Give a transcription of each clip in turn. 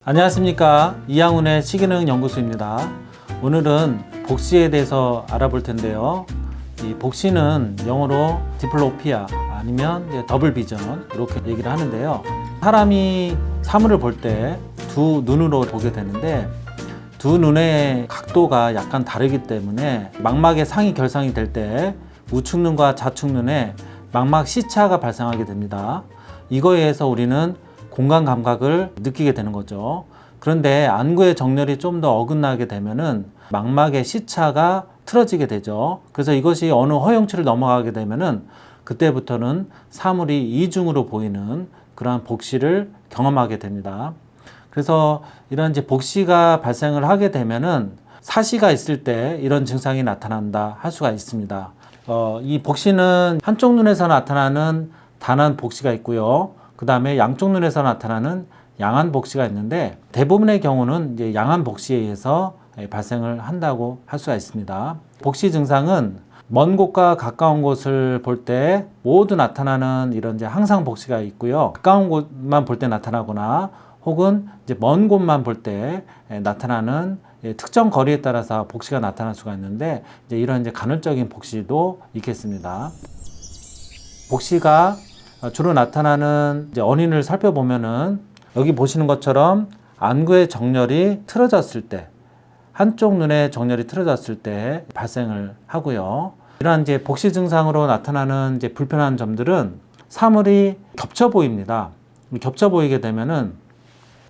안녕하십니까, 이양훈의 시기능 연구소입니다. 오늘은 복시에 대해서 알아볼 텐데요. 이 복시는 영어로 디플로피아 아니면 더블 비전 이렇게 얘기를 하는데요. 사람이 사물을 볼 때 두 눈으로 보게 되는데 두 눈의 각도가 약간 다르기 때문에 망막의 상이 결상이 될 때 우측 눈과 좌측 눈에 망막 시차가 발생하게 됩니다. 이거에 의해서 우리는 공간 감각을 느끼게 되는 거죠. 그런데 안구의 정렬이 좀 더 어긋나게 되면은 망막의 시차가 틀어지게 되죠. 그래서 이것이 어느 허용치를 넘어가게 되면은 그때부터는 사물이 이중으로 보이는 그러한 복시를 경험하게 됩니다. 그래서 이런 이제 복시가 발생을 하게 되면은 사시가 있을 때 이런 증상이 나타난다 할 수가 있습니다. 이 복시는 한쪽 눈에서 나타나는 단한 복시가 있고요. 그 다음에 양쪽 눈에서 나타나는 양한 복시가 있는데 대부분의 경우는 이제 양한 복시에 의해서 발생을 한다고 할 수가 있습니다. 복시 증상은 먼 곳과 가까운 곳을 볼 때 모두 나타나는 이런 이제 항상 복시가 있고요. 가까운 곳만 볼 때 나타나거나 혹은 이제 먼 곳만 볼 때 나타나는 특정 거리에 따라서 복시가 나타날 수가 있는데 이제 이런 이제 간헐적인 복시도 있겠습니다. 복시가 주로 나타나는 이제 원인을 살펴보면은 여기 보시는 것처럼 안구의 정렬이 틀어졌을 때, 한쪽 눈의 정렬이 틀어졌을 때 발생을 하고요. 이러한 이제 복시 증상으로 나타나는 이제 불편한 점들은 사물이 겹쳐 보입니다. 겹쳐 보이게 되면은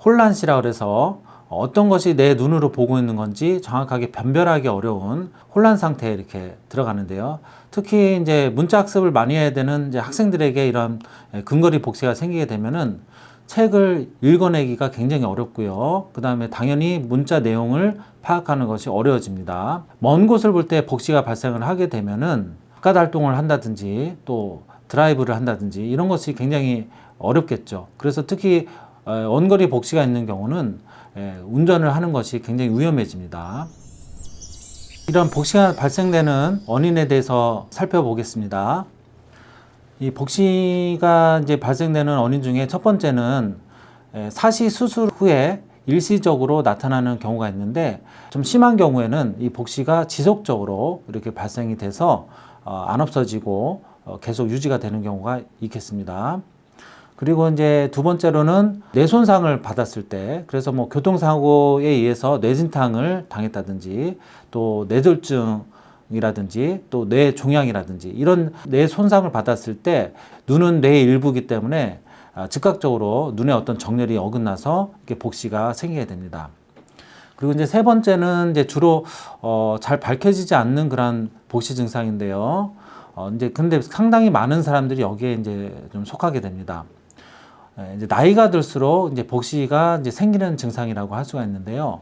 혼란시라 그래서 어떤 것이 내 눈으로 보고 있는 건지 정확하게 변별하기 어려운 혼란 상태에 이렇게 들어가는데요. 특히 이제 문자 학습을 많이 해야 되는 이제 학생들에게 이런 근거리 복시가 생기게 되면은 책을 읽어내기가 굉장히 어렵고요. 그 다음에 당연히 문자 내용을 파악하는 것이 어려워집니다. 먼 곳을 볼 때 복시가 발생을 하게 되면은 바깥 활동을 한다든지 또 드라이브를 한다든지 이런 것이 굉장히 어렵겠죠. 그래서 특히 원거리 복시가 있는 경우는 운전을 하는 것이 굉장히 위험해집니다. 이런 복시가 발생되는 원인에 대해서 살펴보겠습니다. 이 복시가 이제 발생되는 원인 중에 첫 번째는 사시 수술 후에 일시적으로 나타나는 경우가 있는데 좀 심한 경우에는 이 복시가 지속적으로 이렇게 발생이 돼서 안 없어지고 계속 유지가 되는 경우가 있겠습니다. 그리고 이제 두 번째로는 뇌 손상을 받았을 때, 그래서 뭐 교통사고에 의해서 뇌진탕을 당했다든지 또 뇌졸중이라든지 또 뇌종양이라든지 이런 뇌 손상을 받았을 때 눈은 뇌의 일부이기 때문에 즉각적으로 눈의 어떤 정렬이 어긋나서 이렇게 복시가 생기게 됩니다. 그리고 이제 세 번째는 이제 주로 잘 밝혀지지 않는 그런 복시 증상인데요. 이제 근데 상당히 많은 사람들이 여기에 이제 좀 속하게 됩니다. 이제 나이가 들수록 이제 복시가 이제 생기는 증상이라고 할 수가 있는데요.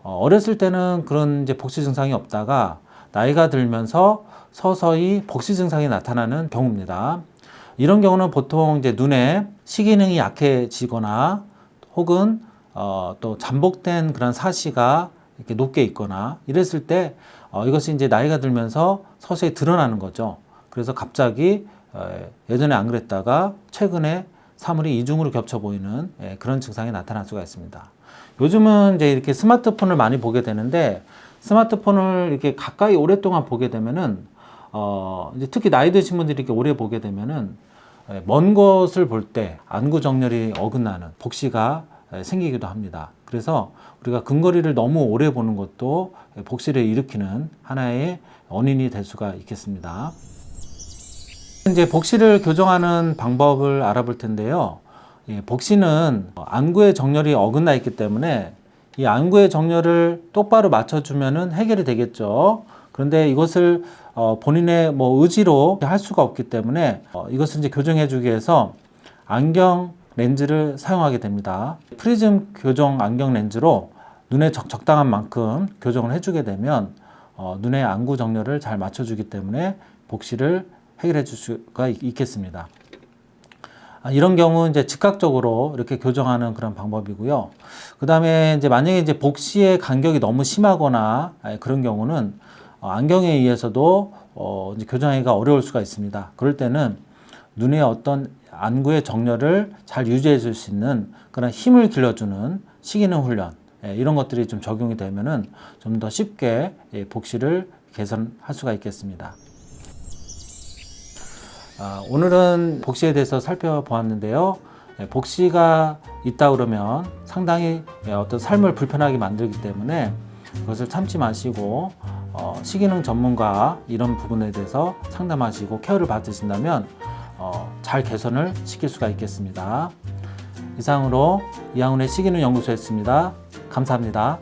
어렸을 때는 그런 이제 복시 증상이 없다가 나이가 들면서 서서히 복시 증상이 나타나는 경우입니다. 이런 경우는 보통 이제 눈에 시기능이 약해지거나 혹은 또 잠복된 그런 사시가 이렇게 높게 있거나 이랬을 때 이것이 이제 나이가 들면서 서서히 드러나는 거죠. 그래서 갑자기 예전에 안 그랬다가 최근에 사물이 이중으로 겹쳐 보이는 그런 증상이 나타날 수가 있습니다. 요즘은 이제 이렇게 스마트폰을 많이 보게 되는데 스마트폰을 이렇게 가까이 오랫동안 보게 되면은 이제 특히 나이 드신 분들이 이렇게 오래 보게 되면은 먼 곳을 볼 때 안구 정렬이 어긋나는 복시가 생기기도 합니다. 그래서 우리가 근거리를 너무 오래 보는 것도 복시를 일으키는 하나의 원인이 될 수가 있겠습니다. 이제 복시를 교정하는 방법을 알아볼 텐데요. 복시는 안구의 정렬이 어긋나 있기 때문에 이 안구의 정렬을 똑바로 맞춰주면은 해결이 되겠죠. 그런데 이것을 본인의 뭐 의지로 할 수가 없기 때문에 이것을 이제 교정해주기 위해서 안경 렌즈를 사용하게 됩니다. 프리즘 교정 안경 렌즈로 눈에 적당한 만큼 교정을 해주게 되면 눈의 안구 정렬을 잘 맞춰주기 때문에 복시를 해결해 줄 수가 있겠습니다. 이런 경우 이제 즉각적으로 이렇게 교정하는 그런 방법이고요. 그 다음에 이제 만약에 이제 복시의 간격이 너무 심하거나 그런 경우는 안경에 의해서도 이제 교정하기가 어려울 수가 있습니다. 그럴 때는 눈의 어떤 안구의 정렬을 잘 유지해 줄 수 있는 그런 힘을 길러주는 식이능 훈련 이런 것들이 좀 적용이 되면은 좀 더 쉽게 복시를 개선할 수가 있겠습니다. 오늘은 복시에 대해서 살펴보았는데요. 복시가 있다 그러면 상당히 어떤 삶을 불편하게 만들기 때문에 그것을 참지 마시고 식이능 전문가 이런 부분에 대해서 상담하시고 케어를 받으신다면 잘 개선을 시킬 수가 있겠습니다. 이상으로 이양훈의 식이능 연구소였습니다. 감사합니다.